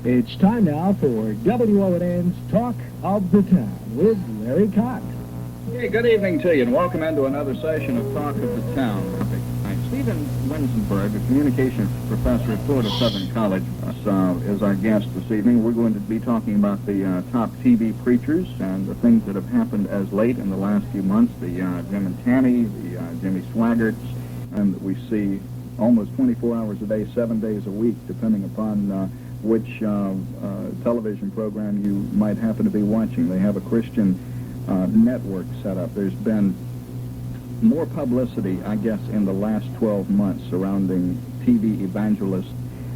It's time now for WON's Talk of the Town with Larry Cox. Hey, good evening to you, and welcome into another session of Talk of the Town. Stephen Winzenburg, a communications professor at Florida Southern College, is our guest this evening. We're going to be talking about the top TV preachers and the things that have happened as late in the last few months, the Jim and Tammy, the Jimmy Swaggarts, and we see almost 24 hours a day, 7 days a week, depending upon which television program you might happen to be watching. They have a Christian network set up. There's been more publicity, I guess, in the last 12 months surrounding TV evangelists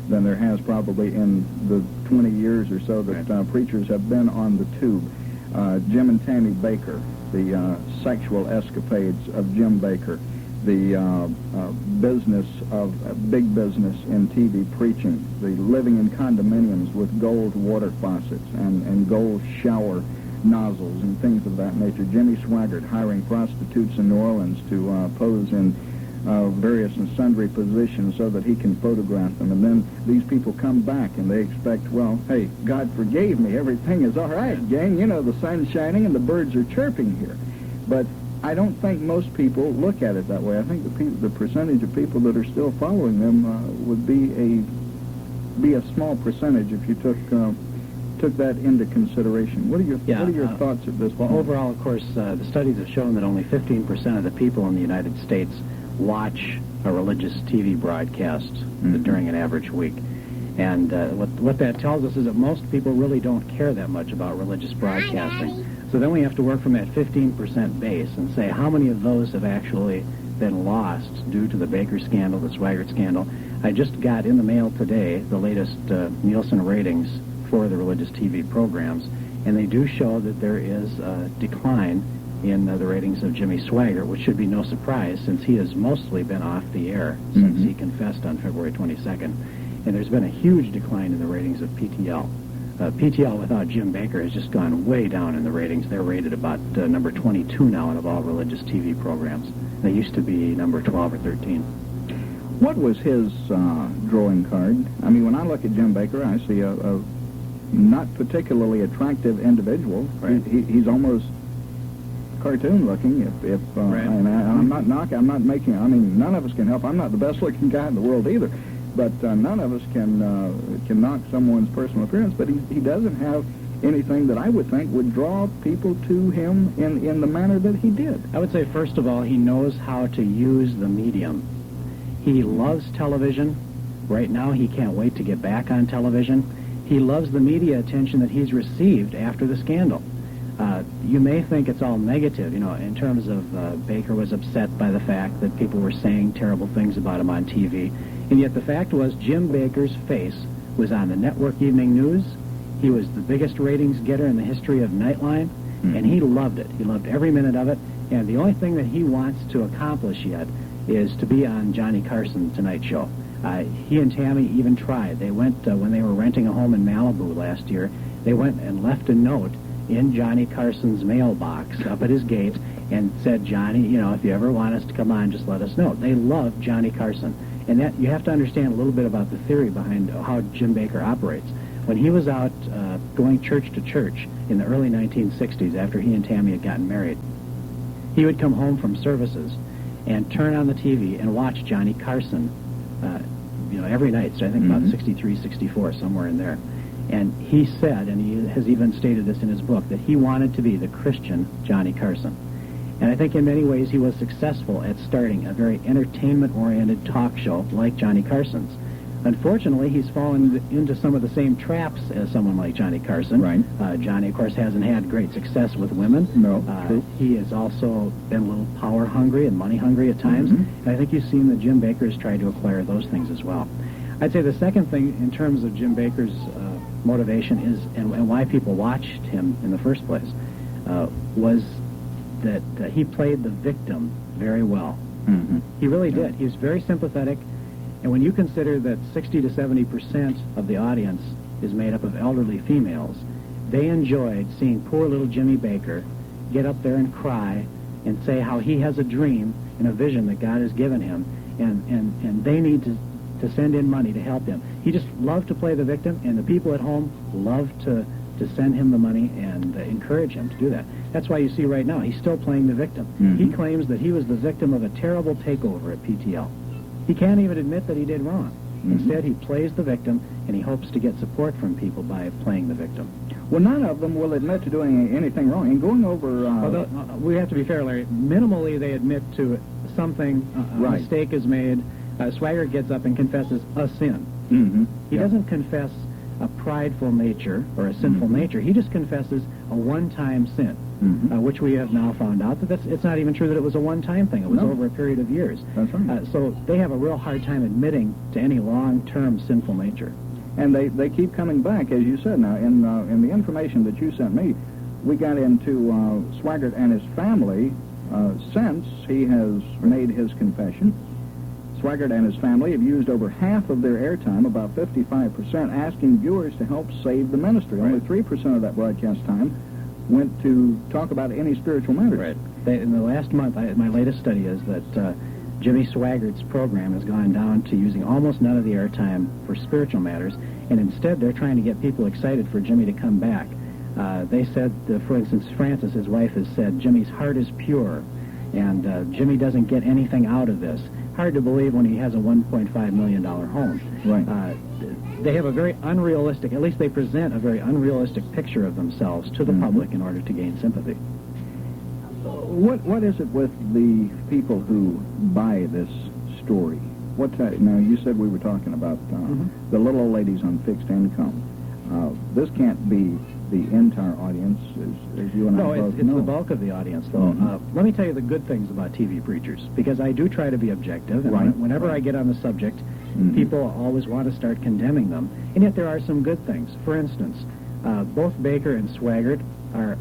than there has probably in the 20 years or so that preachers have been on the tube. Jim and Tammy Bakker, the sexual escapades of Jim Bakker, the big business in TV preaching, the living in condominiums with gold water faucets and gold shower nozzles and things of that nature. Jimmy Swaggart hiring prostitutes in New Orleans to pose in various and sundry positions so that he can photograph them. And then these people come back and they expect, well, hey, God forgave me. Everything is all right, gang. You know, the sun's shining and the birds are chirping here. But I don't think most people look at it that way. I think the percentage of people that are still following them would be a small percentage if you took that into consideration. What are your thoughts at this point? Well, overall, of course, the studies have shown that only 15% of the people in the United States watch a religious TV broadcast during an average week. And what that tells us is that most people really don't care that much about religious broadcasting. So then we have to work from that 15% base and say how many of those have actually been lost due to the Baker scandal, the Swaggart scandal. I just got in the mail today the latest Nielsen ratings for the religious TV programs, and they do show that there is a decline in the ratings of Jimmy Swaggart, which should be no surprise since he has mostly been off the air since he confessed on February 22nd. And there's been a huge decline in the ratings of PTL. PTL without Jim Bakker has just gone way down in the ratings. They're rated about number 22 now of all religious TV programs. They used to be number 12 or 13. What was his drawing card? I mean, when I look at Jim Bakker, I see a not particularly attractive individual. Right. He's almost cartoon looking. Right. And I'm not knocking. I'm not making. I mean, none of us can help. I'm not the best looking guy in the world either. But none of us can knock someone's personal appearance. But he doesn't have anything that I would think would draw people to him in the manner that he did. I would say, first of all, he knows how to use the medium. He loves television. Right now, he can't wait to get back on television. He loves the media attention that he's received after the scandal. You may think it's all negative, you know, in terms of Baker was upset by the fact that people were saying terrible things about him on TV. And yet the fact was Jim Bakker's face was on the network evening news. He was the biggest ratings getter in the history of Nightline, and he loved it. He loved every minute of it. And the only thing that he wants to accomplish yet is to be on Johnny Carson's Tonight Show. He and Tammy even tried. They went, when they were renting a home in Malibu last year, they went and left a note in Johnny Carson's mailbox up at his gate and said, Johnny, you know, if you ever want us to come on, just let us know. They love Johnny Carson. And that you have to understand a little bit about the theory behind how Jim Bakker operates. When he was out going church to church in the early 1960s after he and Tammy had gotten married, he would come home from services and turn on the TV and watch Johnny Carson every night, so I think about 63, 64, somewhere in there. And he said, and he has even stated this in his book, that he wanted to be the Christian Johnny Carson. And I think in many ways he was successful at starting a very entertainment-oriented talk show like Johnny Carson's. Unfortunately, he's fallen into some of the same traps as someone like Johnny Carson. Right. Johnny, of course, hasn't had great success with women. No, true. He has also been a little power-hungry and money-hungry at times. And I think you've seen that Jim Bakker has tried to acquire those things as well. I'd say the second thing in terms of Jim Bakker's motivation is, and why people watched him in the first place, was that he played the victim very well. He really did. He was very sympathetic. And when you consider that 60 to 70% of the audience is made up of elderly females, they enjoyed seeing poor little Jimmy Bakker get up there and cry and say how he has a dream and a vision that God has given him, and they need to to send in money to help him. He just loved to play the victim, and the people at home loved to send him the money and encourage him to do that. That's why you see right now he's still playing the victim. He claims that he was the victim of a terrible takeover at PTL. He can't even admit that he did wrong. Instead, he plays the victim, and he hopes to get support from people by playing the victim. Well, none of them will admit to doing anything wrong. And going over... we have to be fair, Larry. Minimally, they admit to something, a mistake is made. Swaggart gets up and confesses a sin. He doesn't confess a prideful nature or a sinful nature. He just confesses a one-time sin, which we have now found out that it's not even true that it was a one-time thing. It was over a period of years. That's right. So they have a real hard time admitting to any long-term sinful nature. And they keep coming back, as you said. Now, in the information that you sent me, we got into Swaggart and his family since he has made his confession. Swaggart and his family have used over half of their airtime, about 55%, asking viewers to help save the ministry. Only 3% of that broadcast time went to talk about any spiritual matters. In the last month, my latest study is that Jimmy Swaggart's program has gone down to using almost none of the airtime for spiritual matters, and instead they're trying to get people excited for Jimmy to come back. They said, for instance, Frances, his wife, has said, Jimmy's heart is pure, and Jimmy doesn't get anything out of this. Hard to believe when he has a $1.5 million home. They have a very unrealistic, at least they present a very unrealistic picture of themselves to the public in order to gain sympathy. What is it with the people who buy this story? Now, you said we were talking about the little old ladies on fixed income. This can't be the entire audience, as you and I both know. No, it's the bulk of the audience, though. Let me tell you the good things about TV preachers, because I do try to be objective, and whenever I get on the subject, people always want to start condemning them, and yet there are some good things. For instance, both Baker and Swaggart are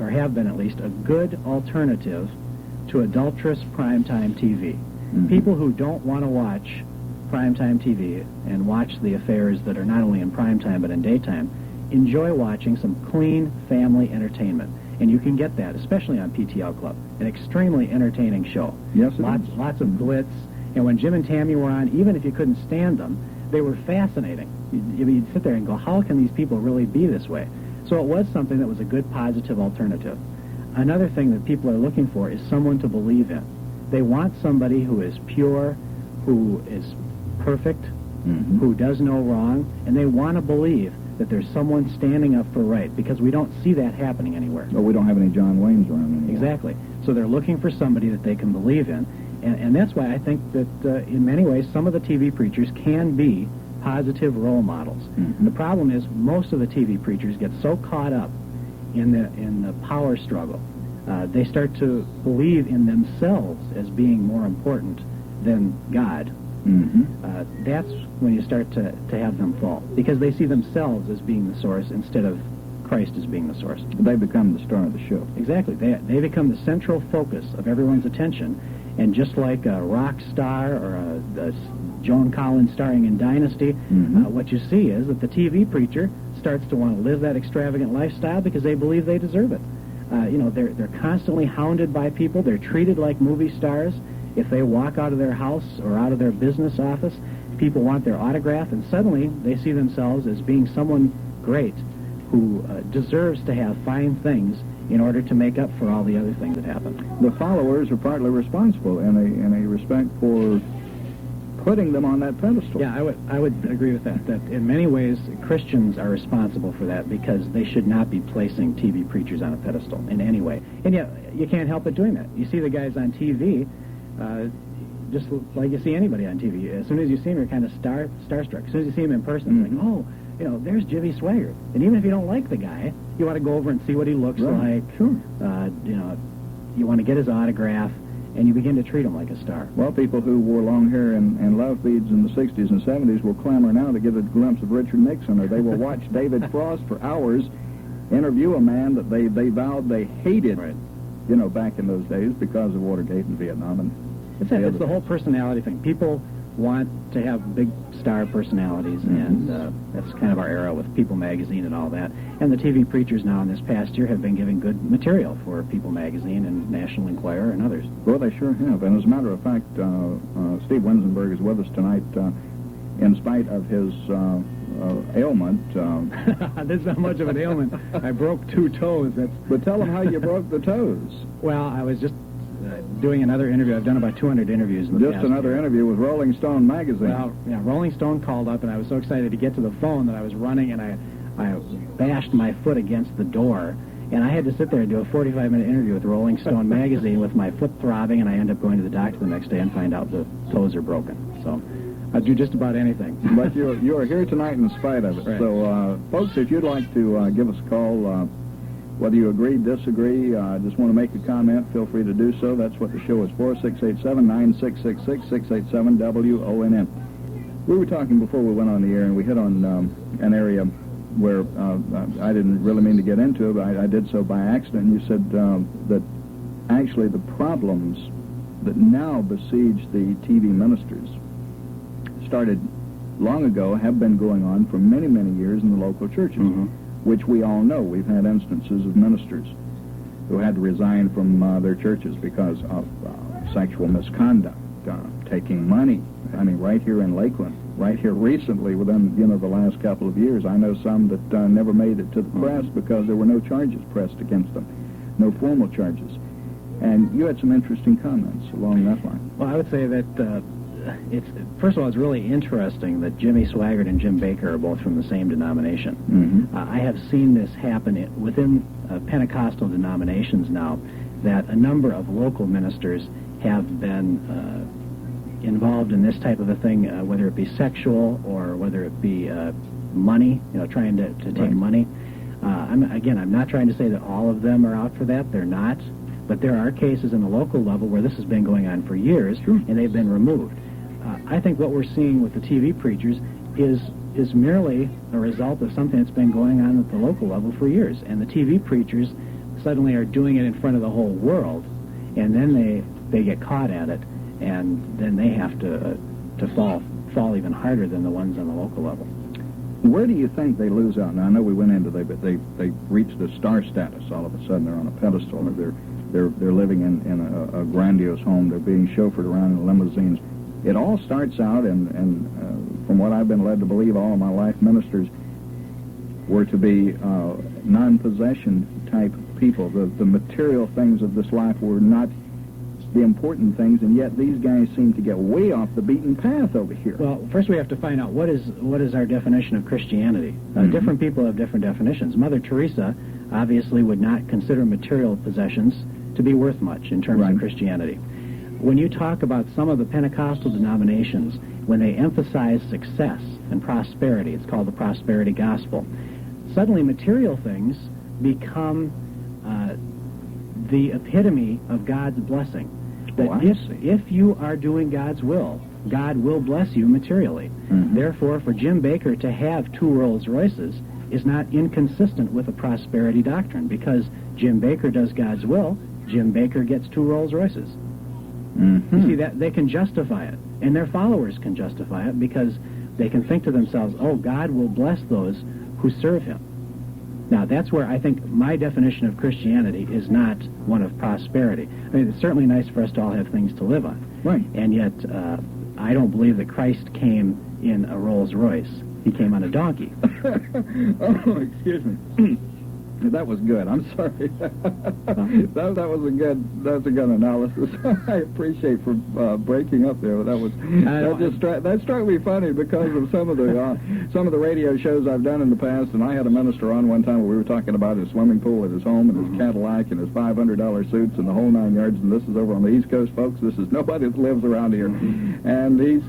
have been at least, a good alternative to adulterous primetime TV. People who don't want to watch primetime TV and watch the affairs that are not only in primetime but in daytime enjoy watching some clean family entertainment. And you can get that, especially on PTL Club. An extremely entertaining show. Yes, lots of glitz. And when Jim and Tammy were on, even if you couldn't stand them, they were fascinating. You'd sit there and go, how can these people really be this way? So it was something that was a good, positive alternative. Another thing that people are looking for is someone to believe in. They want somebody who is pure, who is perfect, who does no wrong, and they want to believe that there's someone standing up for right, because we don't see that happening anywhere. Well, we don't have any John Waynes around anymore. Exactly. So they're looking for somebody that they can believe in, and that's why I think that in many ways some of the TV preachers can be positive role models. The problem is most of the TV preachers get so caught up in the power struggle. They start to believe in themselves as being more important than God. That's when you start to have them fall, because they see themselves as being the source instead of Christ as being the source. They become the star of the show. Exactly. They become the central focus of everyone's attention, and just like a rock star or a Joan Collins starring in Dynasty, what you see is that the TV preacher starts to want to live that extravagant lifestyle because they believe they deserve it. They're constantly hounded by people. They're treated like movie stars. If they walk out of their house or out of their business office, people want their autograph, and suddenly they see themselves as being someone great who deserves to have fine things in order to make up for all the other things that happen. The followers are partly responsible in a respect for putting them on that pedestal. Yeah, I would agree with that. That in many ways Christians are responsible for that, because they should not be placing TV preachers on a pedestal in any way. And yet you can't help but doing that. You see the guys on TV, just like you see anybody on TV. As soon as you see him, you're kind of starstruck. As soon as you see him in person, it's like, oh, there's Jimmy Swaggart. And even if you don't like the guy, you want to go over and see what he looks like. Sure. You want to get his autograph, and you begin to treat him like a star. Well, people who wore long hair and love beads in the 60s and 70s will clamor now to get a glimpse of Richard Nixon, or they will watch David Frost for hours interview a man that they vowed they hated, back in those days because of Watergate and Vietnam. And it's the whole personality thing. People want to have big star personalities, and that's kind of our era with People magazine and all that. And the TV preachers now in this past year have been giving good material for People magazine and National Enquirer and others. Well, they sure have. And as a matter of fact, Steve Winzenburg is with us tonight. in spite of his ailment. That's not much of an ailment. I broke 2 toes. But tell them how you broke the toes. Well, I was just doing another interview. I've done about 200 interviews in the past another year. interview with Rolling Stone magazine. Well, yeah, Rolling Stone called up, and I was so excited to get to the phone that I was running, and I bashed my foot against the door, and I had to sit there and do a 45-minute interview with Rolling Stone magazine with my foot throbbing, and I end up going to the doctor the next day and find out the toes are broken. So I'd do just about anything. But you are here tonight in spite of it. Right. So, folks, if you'd like to give us a call, whether you agree, disagree, just want to make a comment, feel free to do so. That's what the show is for, 687-9666, 687-WONN. We were talking before we went on the air, and we hit on an area where I didn't really mean to get into it, but I did so by accident. You said that actually the problems that now besiege the TV ministers started long ago, have been going on for many, many years in the local churches. Mm-hmm. Which we all know. We've had instances of ministers who had to resign from their churches because of sexual misconduct, taking money. I mean, right here in Lakeland, right here recently, within the last couple of years, I know some that never made it to the press because there were no charges pressed against them, no formal charges. And you had some interesting comments along that line. Well, I would say that first of all, it's really interesting that Jimmy Swaggart and Jim Baker are both from the same denomination. Mm-hmm. I have seen this happen within Pentecostal denominations now, that a number of local ministers have been involved in this type of a thing, whether it be sexual or whether it be money, trying to take Right. money. I'm not trying to say that all of them are out for that. They're not. But there are cases in the local level where this has been going on for years, and they've been removed. I think what we're seeing with the TV preachers is merely a result of something that's been going on at the local level for years. And the TV preachers suddenly are doing it in front of the whole world, and then they get caught at it, and then they have to fall even harder than the ones on the local level. Where do you think they lose out? Now, I know we went into but they reached the star status. All of a sudden, they're on a pedestal, or they're living in a grandiose home. They're being chauffeured around in limousines. It all starts out, and from what I've been led to believe all of my life, ministers were to be non-possession type people. The material things of this life were not the important things, and yet these guys seem to get way off the beaten path over here. Well, first we have to find out what is our definition of Christianity. Mm-hmm. Different people have different definitions. Mother Teresa obviously would not consider material possessions to be worth much in terms of Christianity. When you talk about some of the Pentecostal denominations, when they emphasize success and prosperity, it's called the prosperity gospel, suddenly material things become the epitome of God's blessing. That if you are doing God's will, God will bless you materially. Mm-hmm. Therefore, for Jim Baker to have 2 Rolls Royces is not inconsistent with a prosperity doctrine, because Jim Baker does God's will, Jim Baker gets 2 Rolls Royces. Mm-hmm. You see, that they can justify it, and their followers can justify it, because they can think to themselves, oh, God will bless those who serve him. Now, that's where I think my definition of Christianity is not one of prosperity. I mean, it's certainly nice for us to all have things to live on. Right. And yet, I don't believe that Christ came in a Rolls Royce. He came on a donkey. Oh, excuse me. That was good. I'm sorry. that was a good analysis. I appreciate for breaking up there. That struck me funny because of some of the radio shows I've done in the past. And I had a minister on one time where we were talking about his swimming pool at his home and his Cadillac and his $500 suits and the whole 9 yards. And this is over on the East Coast, folks. This is nobody that lives around here. And he's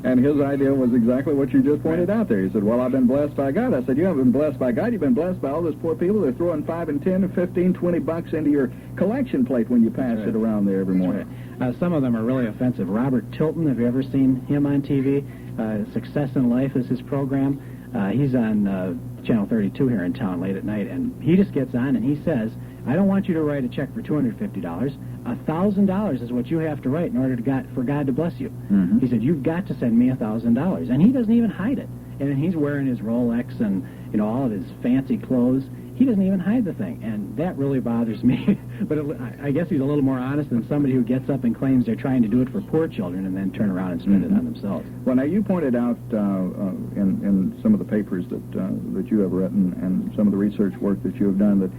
and his idea was exactly what you just pointed out there. He said, "Well, I've been blessed by God." I said, "You haven't been blessed by God. You've been blessed by all those poor people. They're throwing $5 and $10 and $15, $20 into your collection plate when you pass it around there every morning." Some of them are really offensive. Robert Tilton, have you ever seen him on TV? Success in Life is his program. He's on Channel 32 here in town late at night, and he just gets on and he says, "I don't want you to write a check for $250. $1,000 is what you have to write in order for God to bless you." Mm-hmm. He said, "You've got to send me $1,000. And he doesn't even hide it. And then he's wearing his Rolex and all of his fancy clothes, he doesn't even hide the thing, and that really bothers me. But I guess he's a little more honest than somebody who gets up and claims they're trying to do it for poor children and then turn around and spend it on themselves. Well, now you pointed out in some of the papers that you have written and some of the research work that you have done that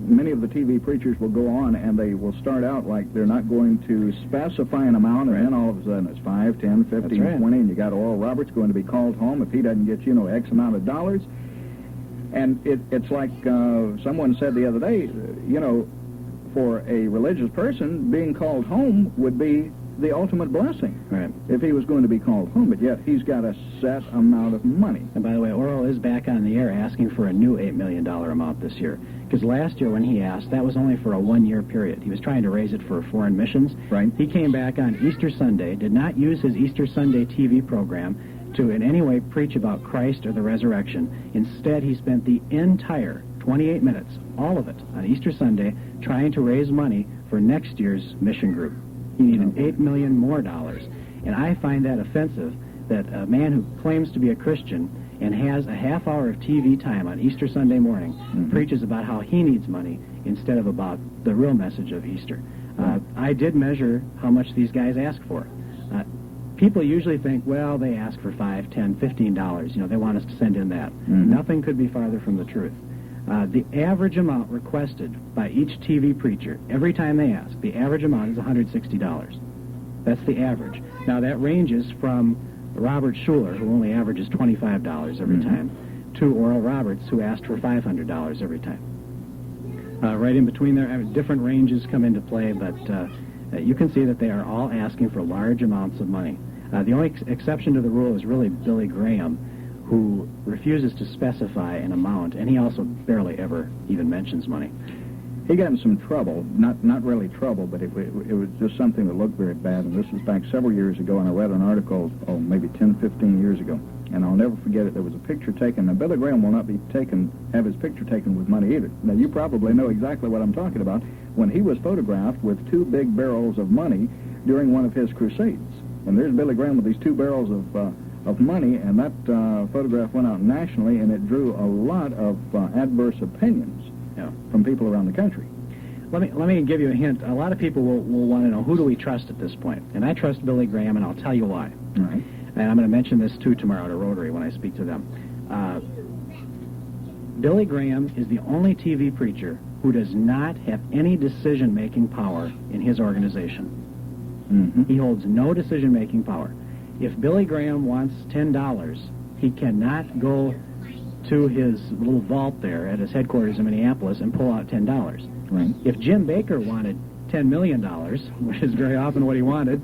many of the TV preachers will go on and they will start out like they're not going to specify an amount, and then all of a sudden it's 5, 10, 15, 20, and you got Oral Roberts going to be called home if he doesn't get, X amount of dollars. And it's like someone said the other day, for a religious person, being called home would be the ultimate blessing if he was going to be called home, but yet he's got a set amount of money. And by the way, Oral is back on the air asking for a new $8 million amount this year, because last year when he asked, that was only for a one-year period. He was trying to raise it for foreign missions. Right. He came back on Easter Sunday, did not use his Easter Sunday TV program to in any way preach about Christ or the resurrection. Instead, he spent the entire 28 minutes, all of it, on Easter Sunday, trying to raise money for next year's mission group. He needed $8 million more. And I find that offensive, that a man who claims to be a Christian and has a half hour of TV time on Easter Sunday morning preaches about how he needs money instead of about the real message of Easter. I did measure how much these guys ask for. People usually think, well, they ask for $5, $10, $15. They want us to send in that. Nothing could be farther from the truth. The average amount requested by each TV preacher, every time they ask, the average amount is $160. That's the average. Now, that ranges from Robert Schuller, who only averages $25 every time, to Oral Roberts, who asked for $500 every time. Right in between there, different ranges come into play, but you can see that they are all asking for large amounts of money. The only exception to the rule is really Billy Graham, who refuses to specify an amount, and he also barely ever even mentions money. He got in some trouble, not really trouble, but it was just something that looked very bad, and this was back several years ago, and I read an article, maybe 10, 15 years ago, and I'll never forget it. There was a picture taken. Now, Billy Graham will not have his picture taken with money either. Now, you probably know exactly what I'm talking about, when he was photographed with 2 big barrels of money during one of his crusades. And there's Billy Graham with these 2 barrels of money, and that photograph went out nationally, and it drew a lot of adverse opinions from people around the country. Let me give you a hint. A lot of people will want to know, who do we trust at this point? And I trust Billy Graham, and I'll tell you why. All right. And I'm going to mention this, too, tomorrow to Rotary when I speak to them. Billy Graham is the only TV preacher who does not have any decision-making power in his organization. He holds no decision-making power. If Billy Graham wants $10, he cannot go to his little vault there at his headquarters in Minneapolis and pull out $10. Right. If Jim Baker wanted $10 million, which is very often what he wanted,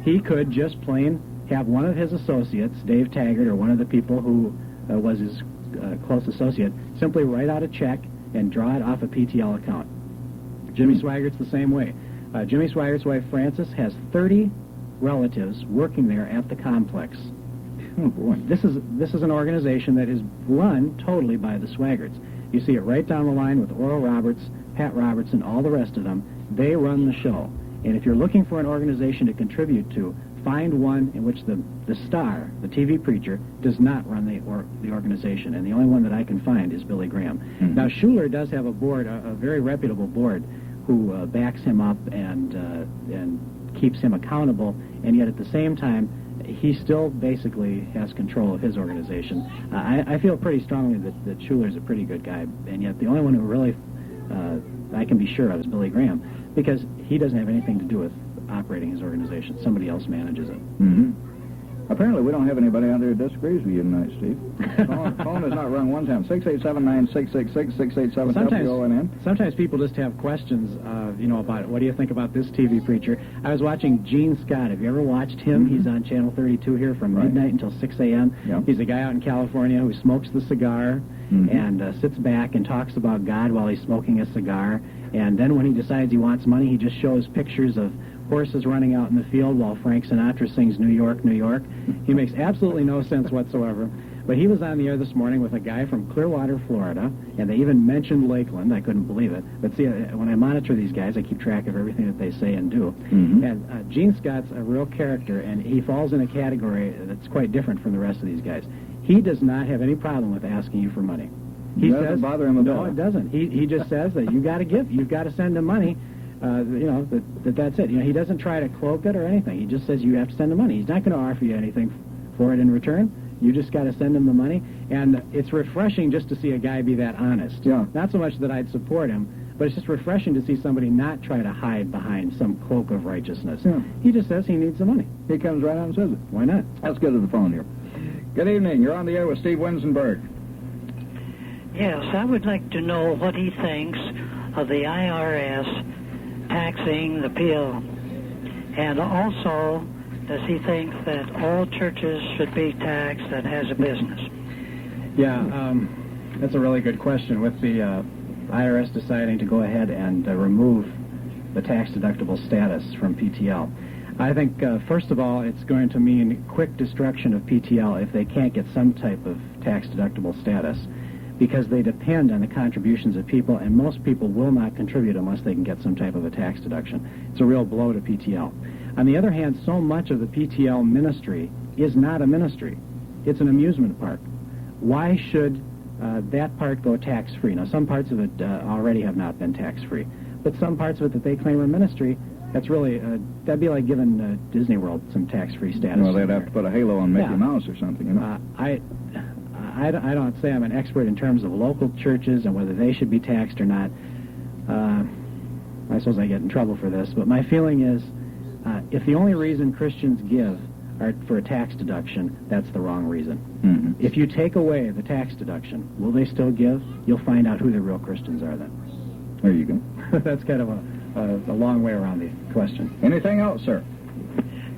he could just plain have one of his associates, Dave Taggart, or one of the people who was his close associate, simply write out a check and draw it off a PTL account. Jimmy Swaggart's the same way. Jimmy Swaggart's wife, Frances, has 30 relatives working there at the complex. Oh, boy. This is an organization that is run totally by the Swaggarts. You see it right down the line with Oral Roberts, Pat Robertson, all the rest of them. They run the show. And if you're looking for an organization to contribute to, find one in which the star, the TV preacher, does not run the organization. And the only one that I can find is Billy Graham. Now, Schuller does have a board, a very reputable board, who backs him up and keeps him accountable, and yet at the same time, he still basically has control of his organization. I feel pretty strongly that Schuller's a pretty good guy, and yet the only one who really I can be sure of is Billy Graham, because he doesn't have anything to do with operating his organization. Somebody else manages it. Apparently, we don't have anybody out there who disagrees with you tonight, Steve. Phone is not rung one time. 687-9666-687-WONN. Sometimes people just have questions, about what do you think about this TV preacher. I was watching Gene Scott. Have you ever watched him? He's on Channel 32 here from midnight until 6 a.m. Yep. He's a guy out in California who smokes the cigar and sits back and talks about God while he's smoking a cigar. And then when he decides he wants money, he just shows pictures of horses running out in the field while Frank Sinatra sings New York, New York. He makes absolutely no sense whatsoever. But he was on the air this morning with a guy from Clearwater, Florida, and they even mentioned Lakeland. I couldn't believe it. But see, when I monitor these guys, I keep track of everything that they say and do. And Gene Scott's a real character, and he falls in a category that's quite different from the rest of these guys. He does not have any problem with asking you for money. He doesn't says, bother him a bit. no, it doesn't. He just says that you got to give. You've got to send him money. That's it. He doesn't try to cloak it or anything. He just says you have to send him money. He's not going to offer you anything for it in return. You just got to send him the money. And it's refreshing just to see a guy be that honest. Yeah. Not so much that I'd support him, but it's just refreshing to see somebody not try to hide behind some cloak of righteousness. Yeah. He just says he needs the money. He comes right out and says it. Why not? Let's go to the phone here. Good evening. You're on the air with Steve Winzenburg. Yes, I would like to know what he thinks of the IRS taxing the PO. And also, does he think that all churches should be taxed that has a business? Yeah, that's a really good question. With the IRS deciding to go ahead and remove the tax-deductible status from PTL, I think, first of all, it's going to mean quick destruction of PTL if they can't get some type of tax-deductible status, because they depend on the contributions of people, and most people will not contribute unless they can get some type of a tax deduction. It's a real blow to PTL. On the other hand, so much of the PTL ministry is not a ministry. It's an amusement park. Why should that part go tax-free? Now, some parts of it already have not been tax-free, but some parts of it that they claim are ministry, that's really, that'd be like giving Disney World some tax-free status. Well, they'd have to put a halo on Mickey Yeah. Mouse or something, you know. I don't say I'm an expert in terms of local churches and whether they should be taxed or not. I suppose I get in trouble for this, but my feeling is if the only reason Christians give are for a tax deduction, that's the wrong reason. Mm-hmm. If you take away the tax deduction, will they still give? You'll find out who the real Christians are then. There you go. That's kind of a long way around the question. Anything else, sir?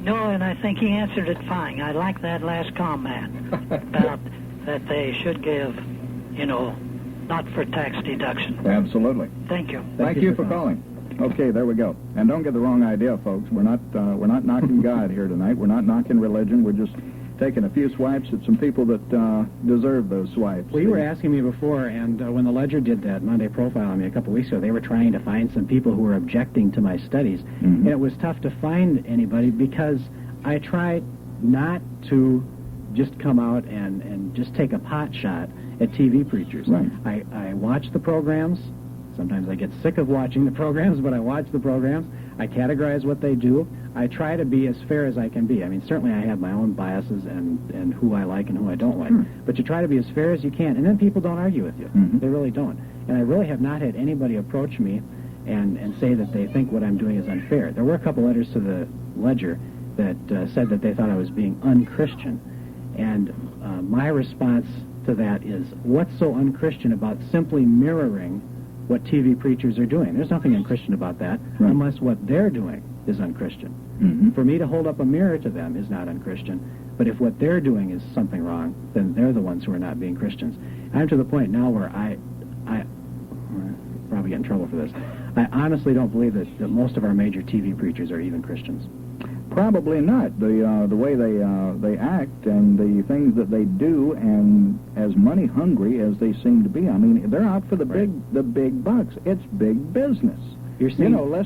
No, and I think he answered it fine. I like that last comment about that they should give, not for tax deduction. Absolutely. Thank you. Thank you for calling. Okay, there we go. And don't get the wrong idea, folks. We're not knocking God here tonight. We're not knocking religion. We're just taking a few swipes at some people that deserve those swipes. Well, you were asking me before, and when the Ledger did that Monday profile on me a couple weeks ago, they were trying to find some people who were objecting to my studies. Mm-hmm. And it was tough to find anybody because I tried not to just come out and just take a pot shot at TV preachers. Right. I watch the programs. Sometimes I get sick of watching the programs, but I watch the programs. I categorize what they do. I try to be as fair as I can be. I mean, certainly I have my own biases and who I like and who I don't like. But you try to be as fair as you can, and then people don't argue with you. Mm-hmm. They really don't. And I really have not had anybody approach me and say that they think what I'm doing is unfair. There were a couple letters to the Ledger that said that they thought I was being unchristian. And my response to that is, what's so unchristian about simply mirroring what TV preachers are doing? There's nothing unchristian about that, right, unless what they're doing is unchristian. Mm-hmm. For me to hold up a mirror to them is not unchristian, but if what they're doing is something wrong, then they're the ones who are not being Christians. I'm to the point now where I probably get in trouble for this. I honestly don't believe that most of our major TV preachers are even Christians. Probably not. The way they act and the things that they do, and as money hungry as they seem to be. I mean, they're out for the big bucks. It's big business. You're seeing, less